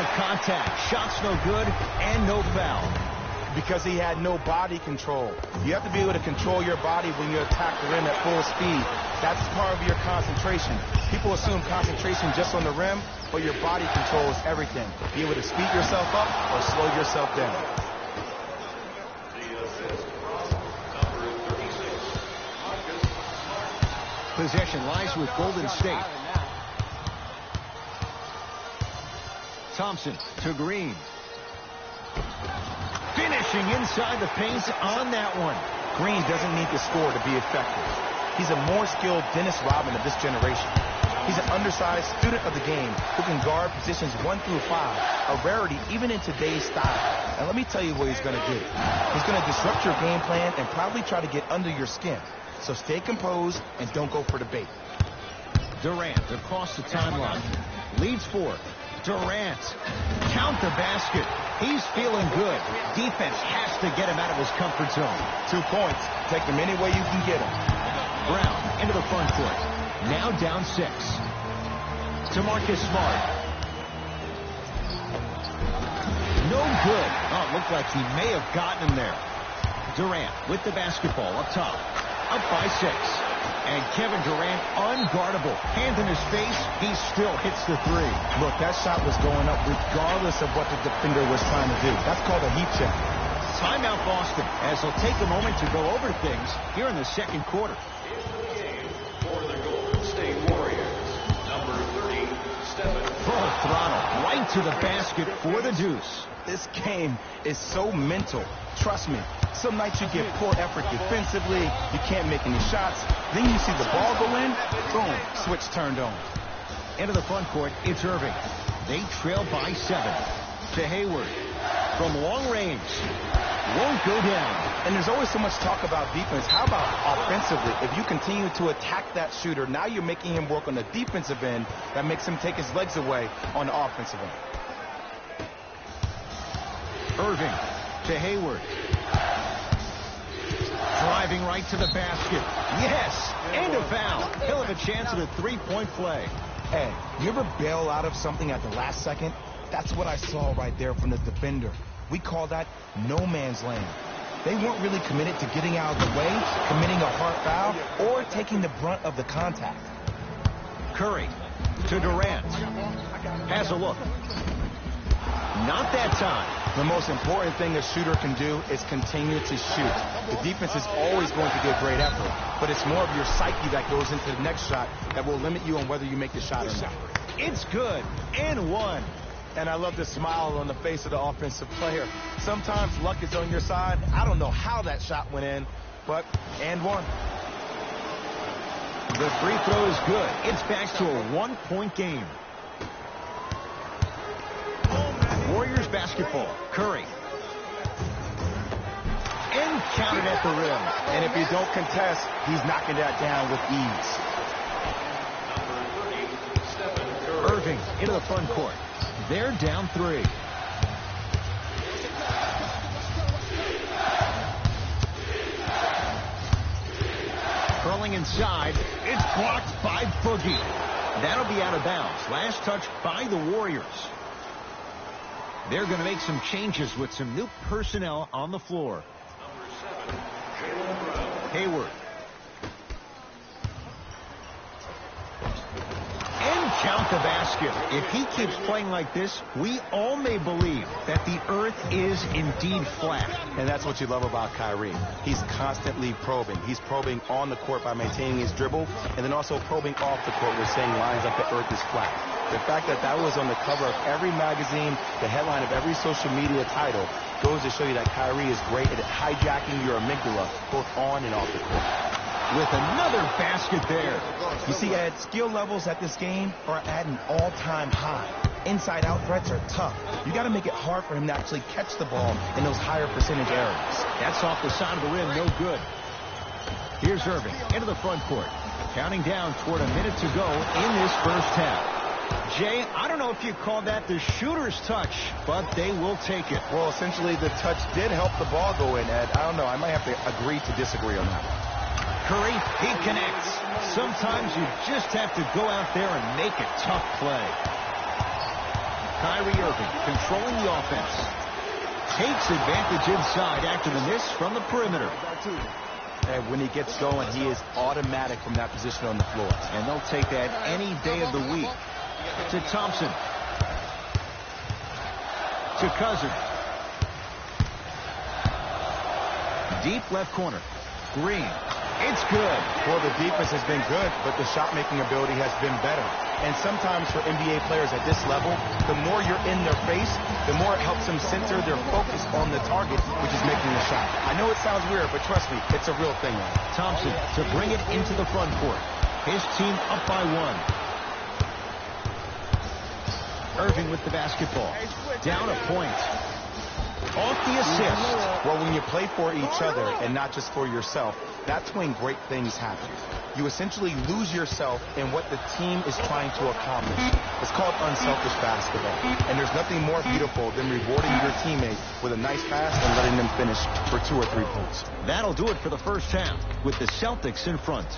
of contact. Shots no good and no foul. Because he had no body control. You have to be able to control your body when you attack the rim at full speed. That's part of your concentration. People assume concentration just on the rim, but your body controls everything. Be able to speed yourself up or slow yourself down. Possession lies with Golden State. Thompson to Green. Finishing inside the paint on that one. Green doesn't need to score to be effective. He's a more skilled Dennis Rodman of this generation. He's an undersized student of the game who can guard positions 1 through 5, a rarity even in today's style. And let me tell you what he's going to do. He's going to disrupt your game plan and probably try to get under your skin. So stay composed and don't go for the bait. Durant across the timeline. Leads 4. Durant. Count the basket. He's feeling good. Defense has to get him out of his comfort zone. 2 points. Take him any way you can get him. Brown into the front court. Now down 6. To Marcus Smart. No good. Oh, it looked like he may have gotten him there. Durant with the basketball up top. Up by 6. And Kevin Durant, unguardable. Hand in his face, he still hits the 3. Look, that shot was going up regardless of what the defender was trying to do. That's called a heat check. Timeout Boston, as they'll take a moment to go over things here in the second quarter. For the Golden State Warriors, number 30, Stephen. Full throttle, right to the basket for the deuce. This game is so mental. Trust me. Some nights you get poor effort defensively. You can't make any shots. Then you see the ball go in. Boom. Switch turned on. Into the front court, it's Irving. They trail by 7. To Hayward. From long range. Won't go down. And there's always so much talk about defense. How about offensively? If you continue to attack that shooter, now you're making him work on the defensive end. That makes him take his legs away on the offensive end. Irving to Hayward. Driving right to the basket. Yes, and a foul. He'll have a chance at a 3-point play. Hey, you ever bail out of something at the last second? That's what I saw right there from the defender. We call that no man's land. They weren't really committed to getting out of the way, committing a hard foul, or taking the brunt of the contact. Curry to Durant. Has a look. Not that time. The most important thing a shooter can do is continue to shoot. The defense is always going to give great effort, but it's more of your psyche that goes into the next shot that will limit you on whether you make the shot or not. It's good, and 1. And I love the smile on the face of the offensive player. Sometimes luck is on your side. I don't know how that shot went in, but and 1. The free throw is good. It's back to a 1-point game. Warriors basketball. Curry. And counted at the rim. And if you don't contest, he's knocking that down with ease. Irving into the front court. They're down 3. Curling inside. It's blocked by Boogie. That'll be out of bounds. Last touch by the Warriors. They're going to make some changes with some new personnel on the floor. Hayward. And count the basket. If he keeps playing like this, we all may believe that the earth is indeed flat. And that's what you love about Kyrie. He's constantly probing. He's probing on the court by maintaining his dribble, and then also probing off the court with saying lines like the earth is flat. The fact that that was on the cover of every magazine, the headline of every social media title, goes to show you that Kyrie is great at hijacking your amygdala, both on and off the court. With another basket there. You see, Ed, skill levels at this game are at an all-time high. Inside-out threats are tough. You got to make it hard for him to actually catch the ball in those higher percentage areas. That's off the side of the rim, no good. Here's Irving into the front court. Counting down toward a minute to go in this first half. Jay, I don't know if you call that the shooter's touch, but they will take it. Well, essentially, the touch did help the ball go in, Ed. I don't know. I might have to agree to disagree on that. Curry, he connects. Sometimes you just have to go out there and make a tough play. Kyrie Irving controlling the offense. Takes advantage inside after the miss from the perimeter. And when he gets going, he is automatic from that position on the floor. And they'll take that any day of the week. To Thompson. To Cousins. Deep left corner. Green. It's good. Well, the defense has been good, but the shot-making ability has been better. And sometimes for NBA players at this level, the more you're in their face, the more it helps them center their focus on the target, which is making the shot. I know it sounds weird, but trust me, it's a real thing. Thompson to bring it into the front court. His team up by 1. Irving with the basketball. Down a point. Off the assist. Well, when you play for each other and not just for yourself, that's when great things happen. You essentially lose yourself in what the team is trying to accomplish. It's called unselfish basketball. And there's nothing more beautiful than rewarding your teammate with a nice pass and letting them finish for 2 or 3 points. That'll do it for the first half with the Celtics in front.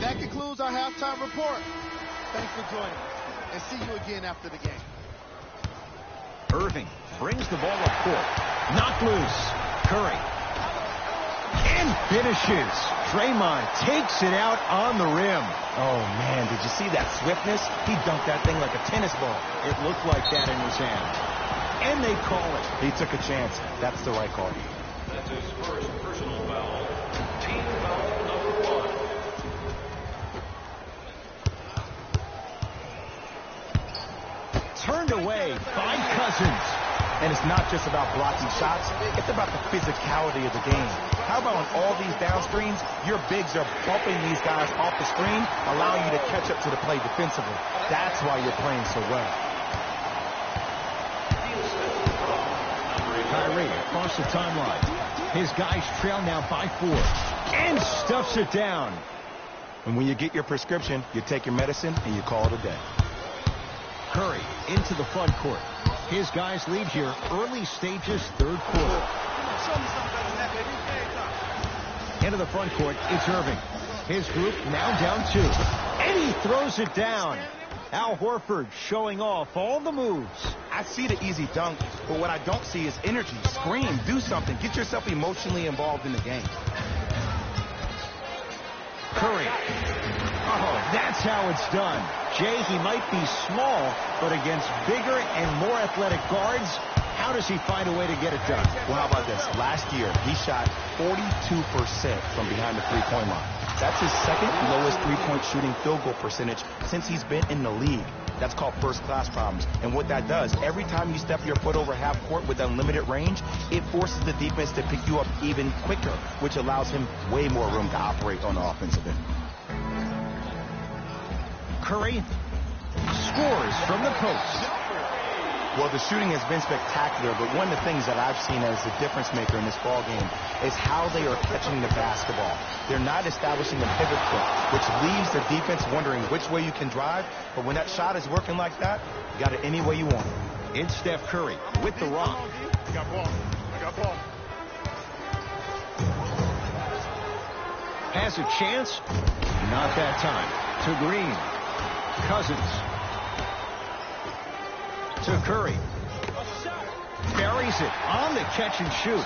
That concludes our halftime report. Thanks for joining us, and see you again after the game. Irving brings the ball up court. Knocked loose. Curry. And finishes. Draymond takes it out on the rim. Oh, man, did you see that swiftness? He dunked that thing like a tennis ball. It looked like that in his hand. And they call it. He took a chance. That's the right call. That's his first personal foul. Team foul number 1. Turned away by Cousins. And it's not just about blocking shots. It's about the physicality of the game. How about on all these down screens, your bigs are bumping these guys off the screen, allowing you to catch up to the play defensively. That's why you're playing so well. Kyrie across the timeline. His guys trail now by 4. And stuffs it down. And when you get your prescription, you take your medicine and you call it a day. Curry into the front court. His guys lead here early stages, third quarter. Into the front court, it's Irving. His group now down 2. And he throws it down. Al Horford showing off all the moves. I see the easy dunk, but what I don't see is energy. Scream, do something. Get yourself emotionally involved in the game. Curry. Oh, that's how it's done. Jay, he might be small, but against bigger and more athletic guards, how does he find a way to get it done? Well, how about this? Last year, he shot 42% from behind the three-point line. That's his second lowest three-point shooting field goal percentage since he's been in the league. That's called first-class problems. And what that does, every time you step your foot over half court with unlimited range, it forces the defense to pick you up even quicker, which allows him way more room to operate on the offensive end. Curry scores from the post. Well, the shooting has been spectacular, but one of the things that I've seen as the difference maker in this ball game is how they are catching the basketball. They're not establishing a pivot foot, which leaves the defense wondering which way you can drive. But when that shot is working like that, you got it any way you want. It's Steph Curry with the rock. I got ball. I got ball. Has a chance? Not that time. To Green. Cousins. To Curry. Buries it on the catch and shoot.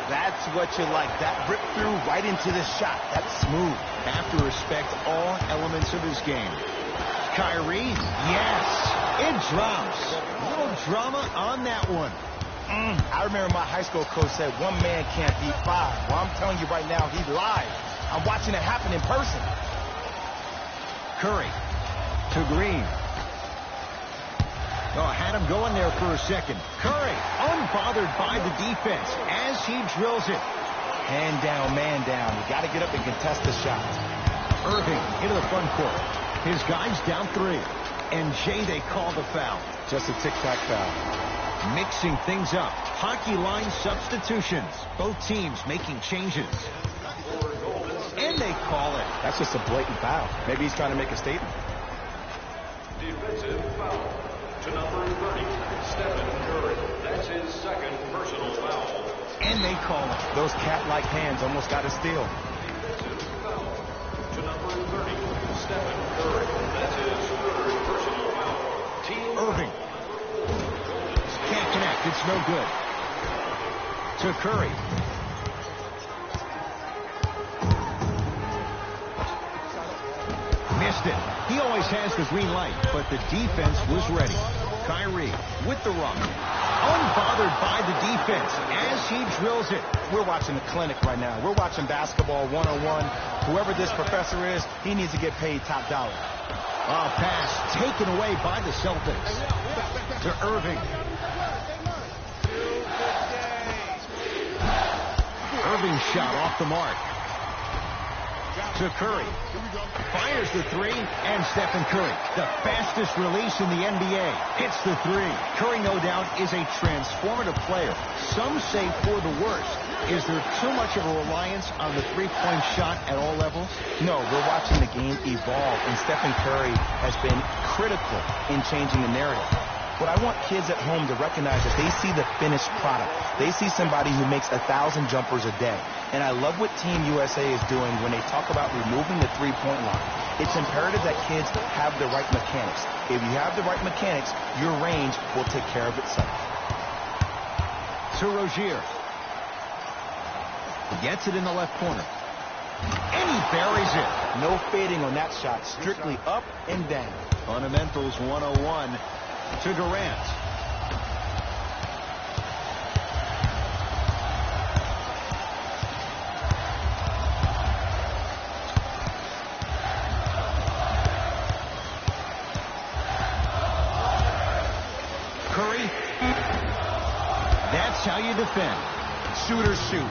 That's what you like. That rip through right into the shot. That's smooth. Have to respect all elements of his game. Kyrie, yes, it drops. Little drama on that one. I remember my high school coach said one man can't beat five. Well, I'm telling you right now, he lied. I'm watching it happen in person. Curry to Green. Oh, had him going there for a second. Curry, unbothered by the defense as he drills it. Hand down, man down. You got to get up and contest the shot. Irving into the front court. His guys down 3. And Jay, they call the foul. Just a tic-tac foul. Mixing things up. Hockey line substitutions. Both teams making changes. And they call it. That's just a blatant foul. Maybe he's trying to make a statement. Defensive foul to number 30, Stephen Curry. That's his second personal foul. And they call it. Those cat-like hands almost got a steal. Defensive foul to number 30, Stephen Curry. That's his third personal foul. Team Irving. Can't connect. It's no good. To Curry. Missed it. He always has the green light, but the defense was ready. Kyrie with the run. Unbothered by the defense as he drills it. We're watching a clinic right now. We're watching basketball 101. Whoever this professor is, he needs to get paid top dollar. Pass taken away by the Celtics. To Irving. Irving's shot off the mark. To Curry. Fires the 3, and Stephen Curry, the fastest release in the NBA, hits the 3. Curry, no doubt, is a transformative player. Some say for the worst. Is there too much of a reliance on the three-point shot at all levels? No, we're watching the game evolve, and Stephen Curry has been critical in changing the narrative. But I want kids at home to recognize that they see the finished product. They see somebody who makes 1,000 jumpers a day. And I love what Team USA is doing when they talk about removing the three-point line. It's imperative that kids have the right mechanics. If you have the right mechanics, your range will take care of itself. To Rozier. Gets it in the left corner. And he buries it. No fading on that shot. Strictly up and down. Fundamentals 101. To Durant. Curry. That's how you defend. Shooters shoot.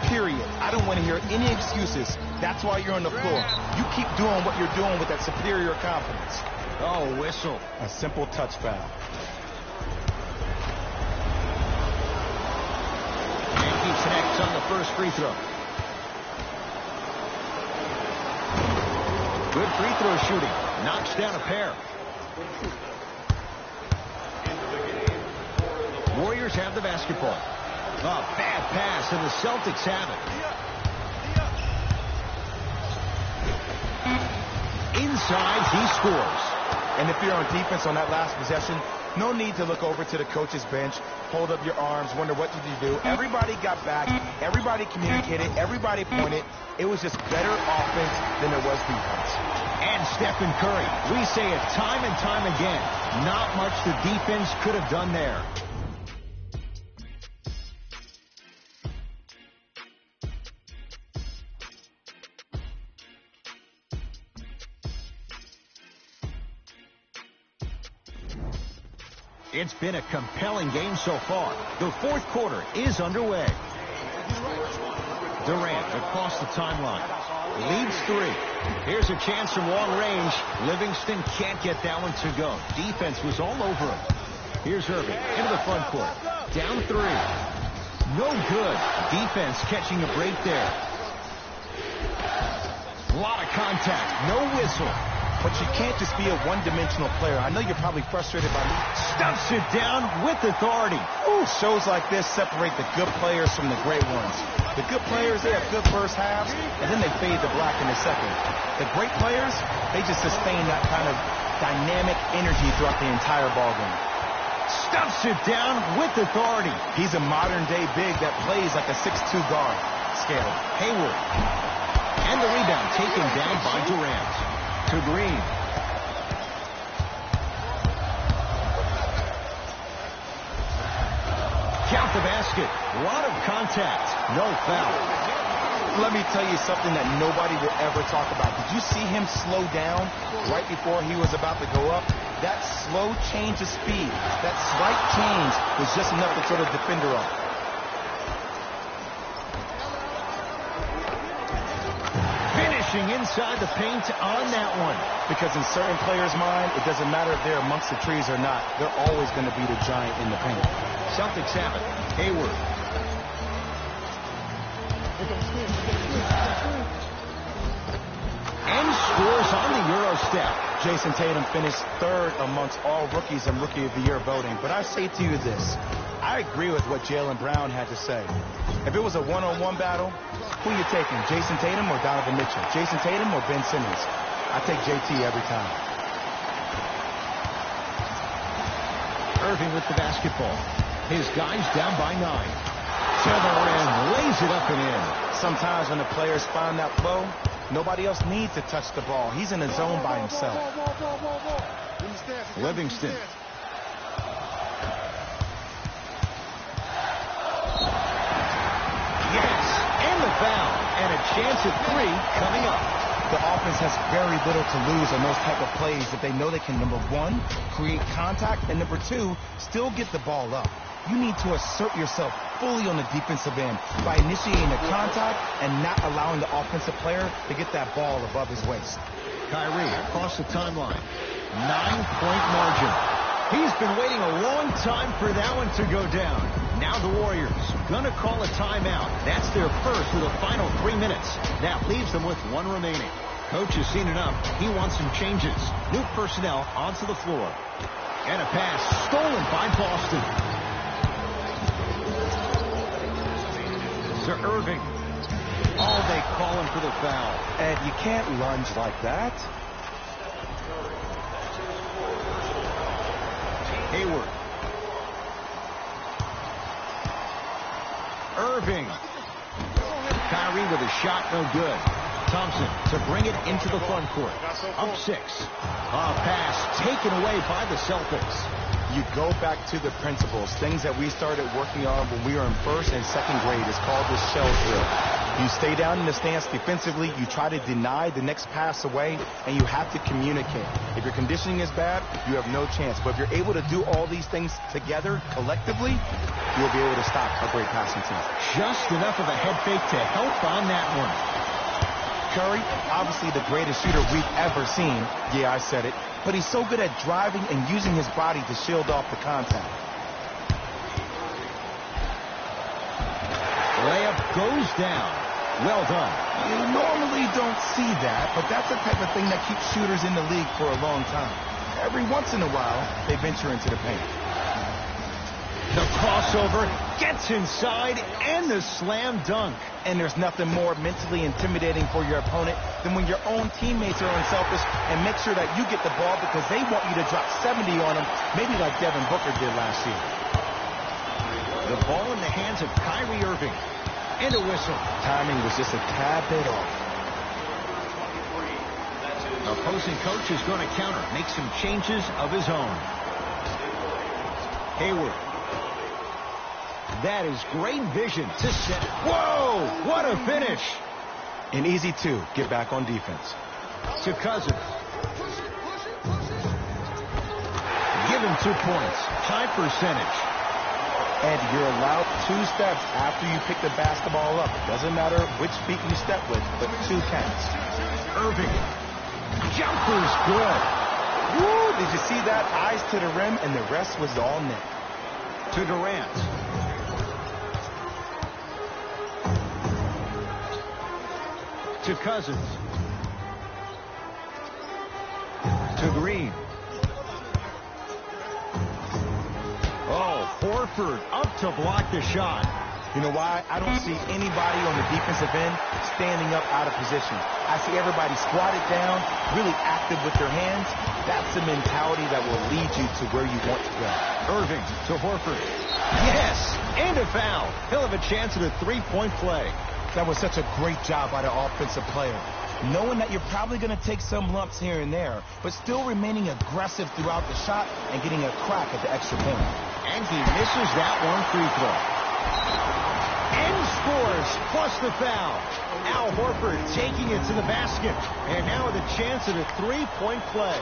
Period. I don't want to hear any excuses. That's why you're on the floor. You keep doing what you're doing with that superior confidence. Oh, whistle. A simple touch foul. And he connects on the first free throw. Good free throw shooting. Knocks down a pair. Warriors have the basketball. Oh, bad pass, and the Celtics have it. Inside, he scores. And if you're on defense on that last possession, no need to look over to the coach's bench, hold up your arms, wonder what did you do. Everybody got back. Everybody communicated. Everybody pointed. It was just better offense than there was defense. And Stephen Curry, we say it time and time again, not much the defense could have done there. It's been a compelling game so far. The fourth quarter is underway. Durant across the timeline. Leads 3. Here's a chance from long range. Livingston can't get that one to go. Defense was all over him. Here's Irving into the front court. Down 3. No good. Defense catching a break there. A lot of contact. No whistle. But you can't just be a one-dimensional player. I know you're probably frustrated by me. Stuffs it down with authority. Ooh, shows like this separate the good players from the great ones. The good players, they have good first halves, and then they fade to black in the second. The great players, they just sustain that kind of dynamic energy throughout the entire ballgame. Stuffs it down with authority. He's a modern-day big that plays like a 6'2 guard. Scary. Hayward. And the rebound taken down by Durant. To Green. Count the basket. A lot of contact. No foul. Let me tell you something that nobody will ever talk about. Did you see him slow down right before he was about to go up? That slow change of speed, that slight change was just enough to throw the defender up. Finishing inside the paint on that one. Because in certain players' mind, it doesn't matter if they're amongst the trees or not. They're always going to be the giant in the paint. Celtics have it. Hayward. And scores on the Euro step. Jason Tatum finished third amongst all rookies in Rookie of the Year voting. But I say to you this. I agree with what Jaylen Brown had to say. If it was a one-on-one battle, who are you taking, Jason Tatum or Donovan Mitchell? Jason Tatum or Ben Simmons? I take JT every time. Irving with the basketball. His guys down by 9. To the rim, lays it up and in. Sometimes when the players find that flow, nobody else needs to touch the ball. He's in the zone by himself. Livingston. Yes, and the foul. And a chance at 3 coming up. The offense has very little to lose on those type of plays if they know they can, number 1, create contact, and number 2, still get the ball up. You need to assert yourself fully on the defensive end by initiating the contact and not allowing the offensive player to get that ball above his waist. Kyrie across the timeline. 9-point margin. He's been waiting a long time for that one to go down. Now the Warriors going to call a timeout. That's their first with the final 3 minutes. That leaves them with 1 remaining. Coach has seen enough. He wants some changes. New personnel onto the floor. And a pass stolen by Boston. To Irving. Oh, they call him for the foul. And you can't lunge like that. Hayward. Irving. Kyrie with a shot, no good. Thompson to bring it into the front court. Up 6. A pass taken away by the Celtics. You go back to the principles, things that we started working on when we were in 1st and 2nd grade. It's called the shell drill. You stay down in the stance defensively, you try to deny the next pass away, and you have to communicate. If your conditioning is bad, you have no chance. But if you're able to do all these things together, collectively, you'll be able to stop a great passing team. Just enough of a head fake to help on that one. Curry, obviously the greatest shooter we've ever seen. Yeah, I said it. But he's so good at driving and using his body to shield off the contact. Layup goes down. Well done. You normally don't see that, but that's the type of thing that keeps shooters in the league for a long time. Every once in a while, they venture into the paint. The crossover gets inside and the slam dunk. And there's nothing more mentally intimidating for your opponent than when your own teammates are unselfish and make sure that you get the ball because they want you to drop 70 on them, maybe like Devin Booker did last year. The ball in the hands of Kyrie Irving. And a whistle. Timing was just a tad bit off. Opposing coach is going to counter, make some changes of his own. Hayward. That is great vision to set. Whoa! What a finish! An easy 2. Get back on defense. To Cousins. Give him 2 points. High percentage. And you're allowed 2 steps after you pick the basketball up. It doesn't matter which feet you step with, but 2 counts. Irving. Jumper's good. Woo! Did you see that? Eyes to the rim, and the rest was all net. To Durant. To Cousins. To Green. Oh, Horford up to block the shot. You know why? I don't see anybody on the defensive end standing up out of position. I see everybody squatted down, really active with their hands. That's the mentality that will lead you to where you want to go. Irving to Horford. Yes, and a foul. He'll have a chance at a three-point play. That was such a great job by the offensive player. Knowing that you're probably going to take some lumps here and there, but still remaining aggressive throughout the shot and getting a crack at the extra point. And he misses that one free throw. And scores, plus the foul. Al Horford taking it to the basket. And now with a chance at a three-point play.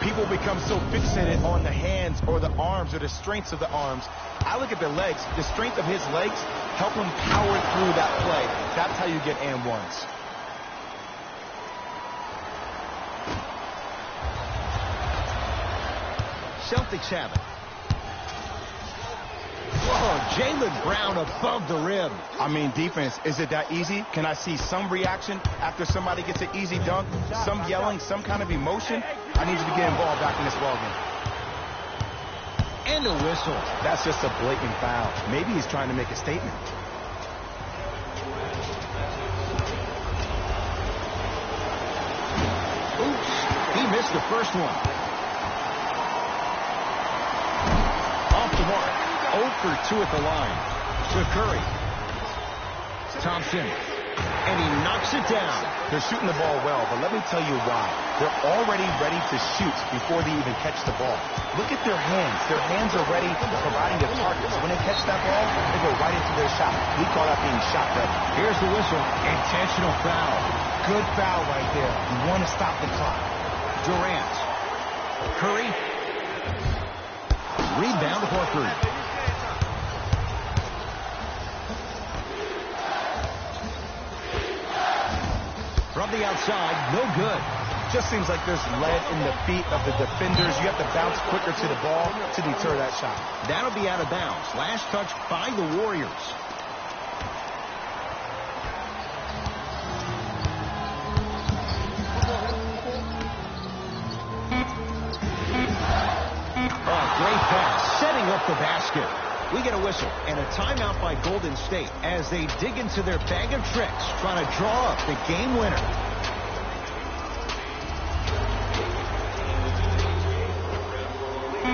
People become so fixated on the hands or the arms or the strengths of the arms. I look at the legs. The strength of his legs help him power through that play. That's how you get and ones. Celtics have it. Whoa, Jaylen Brown above the rim. I mean, defense, is it that easy? Can I see some reaction after somebody gets an easy dunk? Some yelling, some kind of emotion? I need you to get involved back in this ballgame. And a whistle. That's just a blatant foul. Maybe he's trying to make a statement. Oops, he missed the first one. Off the mark. 0 for 2 at the line. To Curry. Thompson. And he knocks it down. They're shooting the ball well, but let me tell you why. They're already ready to shoot before they even catch the ball. Look at their hands. Their hands are ready, providing the targets. When they catch that ball, they go right into their shot. We call that being shot ready. Here's the whistle. Intentional foul. Good foul right there. You want to stop the clock. Durant. Curry. Rebound Horford. From the outside, no good. Just seems like there's lead in the feet of the defenders. You have to bounce quicker to the ball to deter that shot. That'll be out of bounds. Last touch by the Warriors. Oh, great pass. Setting up the basket. We get a whistle and a timeout by Golden State as they dig into their bag of tricks, trying to draw up the game winner.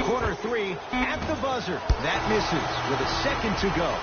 Corner three at the buzzer. That misses with a second to go.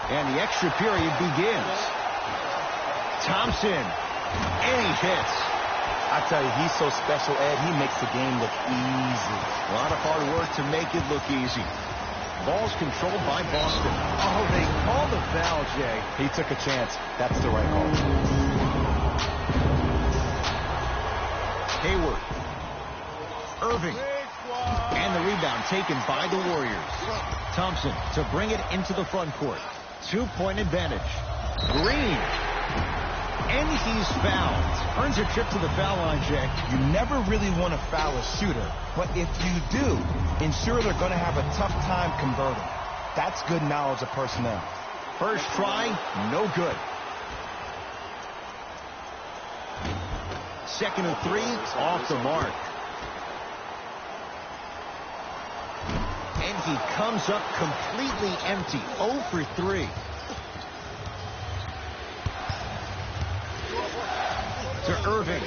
And the extra period begins. Thompson. And he hits. I tell you, he's so special, Ed. He makes the game look easy. A lot of hard work to make it look easy. Ball's controlled by Boston. Oh, they called the foul, Jay. He took a chance. That's the right call. Hayward. Irving. And the rebound taken by the Warriors. Thompson to bring it into the front court. 2-point advantage. Green. And he's fouled. Earns a trip to the foul line, Jay. You never really want to foul a shooter, but if you do, ensure they're going to have a tough time converting. That's good knowledge of personnel. First try, no good. Second and 3, off the mark. And he comes up completely empty. 0 for 3. To Irving.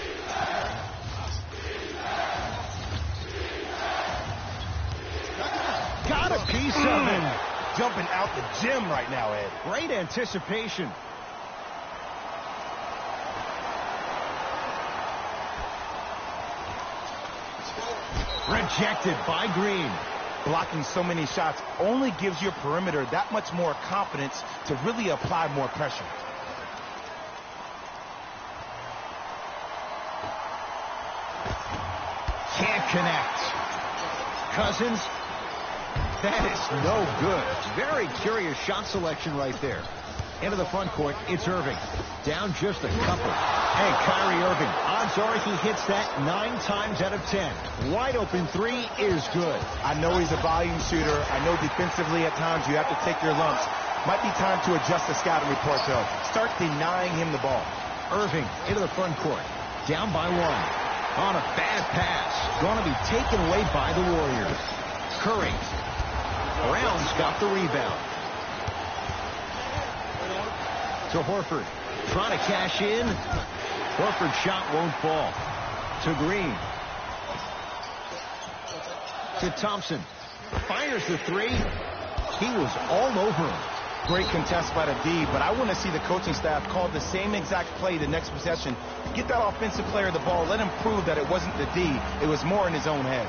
Got a piece of him. Jumping out the gym right now, Ed. Great anticipation. Rejected by Green. Blocking so many shots only gives your perimeter that much more confidence to really apply more pressure. Can't connect. Cousins. That is no good. Very curious shot selection right there. Into the front court, it's Irving. Down just a couple. Hey, Kyrie Irving, odds are he hits that 9 times out of 10. Wide open three is good. I know he's a volume shooter. I know defensively at times you have to take your lumps. Might be time to adjust the scouting report, though. Start denying him the ball. Irving into the front court. Down by 1. On a bad pass. Going to be taken away by the Warriors. Curry. Brown's got the rebound. To Horford. Trying to cash in. Horford's shot won't fall. To Green. To Thompson. Fires the three. He was all over him. Great contest by the D, but I want to see the coaching staff call the same exact play the next possession. Get that offensive player the ball. Let him prove that it wasn't the D. It was more in his own head.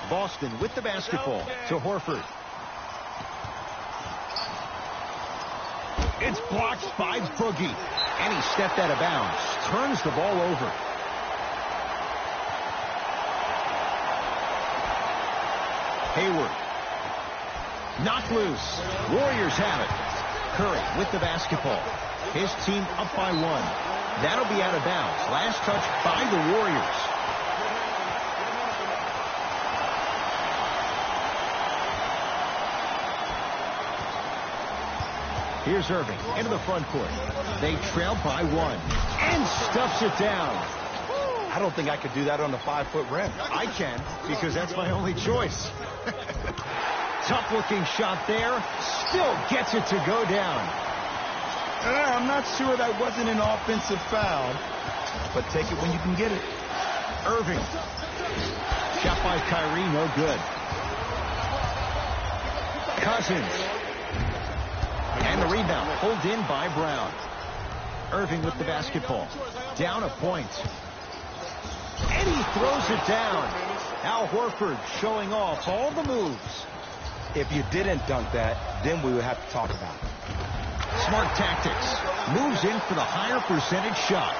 Boston with the basketball. To Horford. It's blocked by Boogie. And he stepped out of bounds. Turns the ball over. Hayward. Knocked loose. Warriors have it. Curry with the basketball. His team up by 1. That'll be out of bounds. Last touch by the Warriors. Here's Irving into the front court. They trail by 1 and stuffs it down. I don't think I could do that on the 5-foot rim. I can, because that's my only choice. Tough-looking shot there. Still gets it to go down. I'm not sure that wasn't an offensive foul, but take it when you can get it. Irving. Shot by Kyrie, no good. Cousins. And the rebound pulled in by Brown. Irving with the basketball. Down a point. And he throws it down. Al Horford showing off all the moves. If you didn't dunk that, then we would have to talk about it. Smart tactics. Moves in for the higher percentage shot.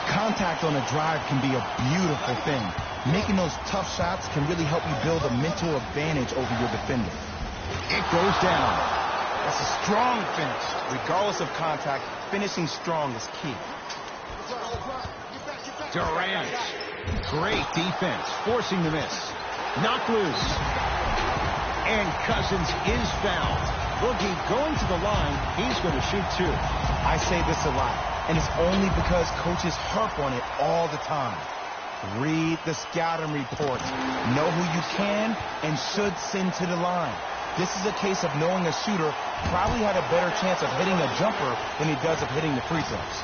Contact on a drive can be a beautiful thing. Making those tough shots can really help you build a mental advantage over your defender. It goes down. That's a strong finish. Regardless of contact, finishing strong is key. Durant. Great defense. Forcing the miss. Knocked loose. And Cousins is fouled. Boogie going to the line. He's going to shoot 2. I say this a lot, and it's only because coaches harp on it all the time. Read the scouting reports. Know who you can and should send to the line. This is a case of knowing a shooter probably had a better chance of hitting a jumper than he does of hitting the free throws.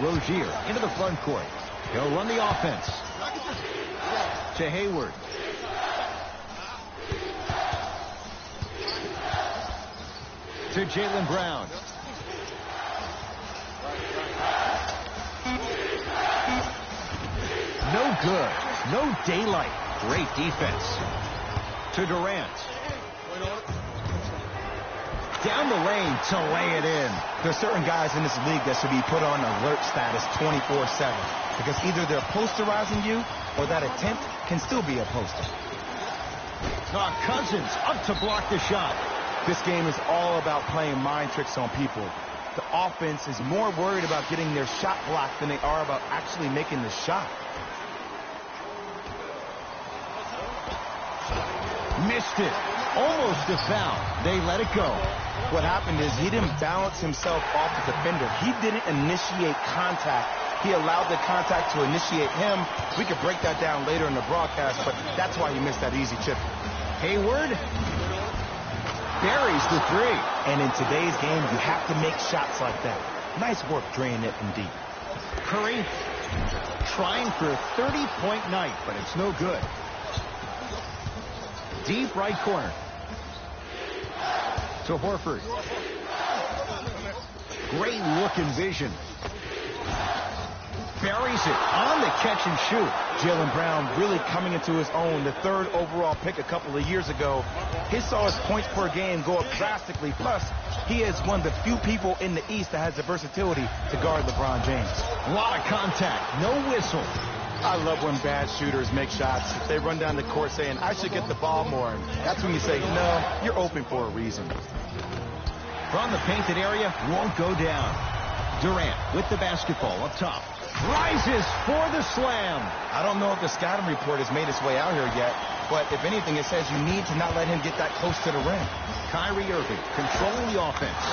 Rozier into the front court. He'll run the offense. To Hayward. To Jaylen Brown. No good. No daylight. Great defense. To Durant. Down the lane to lay it in. There's certain guys in this league that should be put on alert status 24/7 because either they're posterizing you or that attempt can still be a poster. Cousins up to block the shot. This game is all about playing mind tricks on people. The offense is more worried about getting their shot blocked than they are about actually making the shot. Missed it. Almost a foul. They let it go. What happened is he didn't balance himself off the defender. He didn't initiate contact. He allowed the contact to initiate him. We could break that down later in the broadcast, but that's why he missed that easy chip. Hayward buries the 3. And in today's game, you have to make shots like that. Nice work draining it from deep. Curry trying for a 30-point night, but it's no good. Deep right corner. To Horford. Great look and vision. Buries it on the catch and shoot. Jaylen Brown really coming into his own. The 3rd overall pick a couple of years ago. He saw his points per game go up drastically. Plus, he is one of the few people in the East that has the versatility to guard LeBron James. A lot of contact. No whistle. I love when bad shooters make shots. They run down the court saying, I should get the ball more. And that's when you say, no, you're open for a reason. From the painted area, won't go down. Durant with the basketball up top. Rises for the slam. I don't know if the scouting report has made its way out here yet, but if anything, it says you need to not let him get that close to the rim. Kyrie Irving controlling the offense.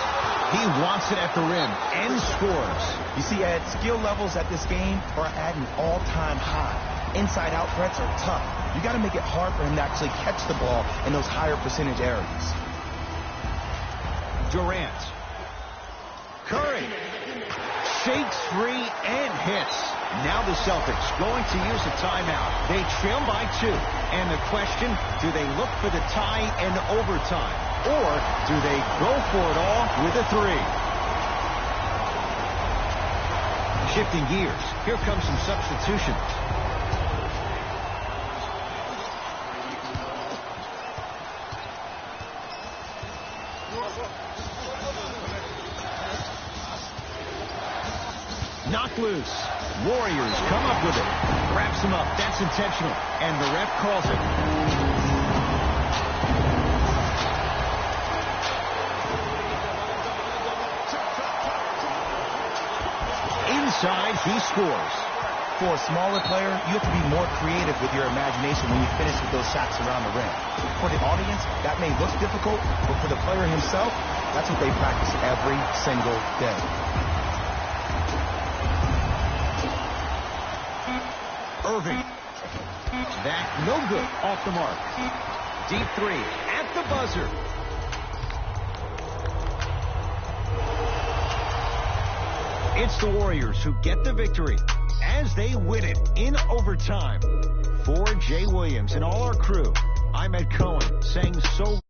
He wants it at the rim and scores. You see, Ed, skill levels at this game are at an all-time high. Inside-out threats are tough. You got to make it hard for him to actually catch the ball in those higher percentage areas. Durant. Curry. Shakes free and hits. Now the Celtics going to use a timeout. They trail by 2. And the question, do they look for the tie in overtime? Or do they go for it all with a 3? Shifting gears. Here comes some substitutions. Knocked loose. Warriors come up with it. Wraps him up. That's intentional. And the ref calls it. Inside, he scores. For a smaller player, you have to be more creative with your imagination when you finish with those shots around the rim. For the audience, that may look difficult, but for the player himself, that's what they practice every single day. Irving. That no good. Off the mark. Deep 3 at the buzzer. It's the Warriors who get the victory as they win it in overtime. For Jay Williams and all our crew, I'm Ed Cohen saying so.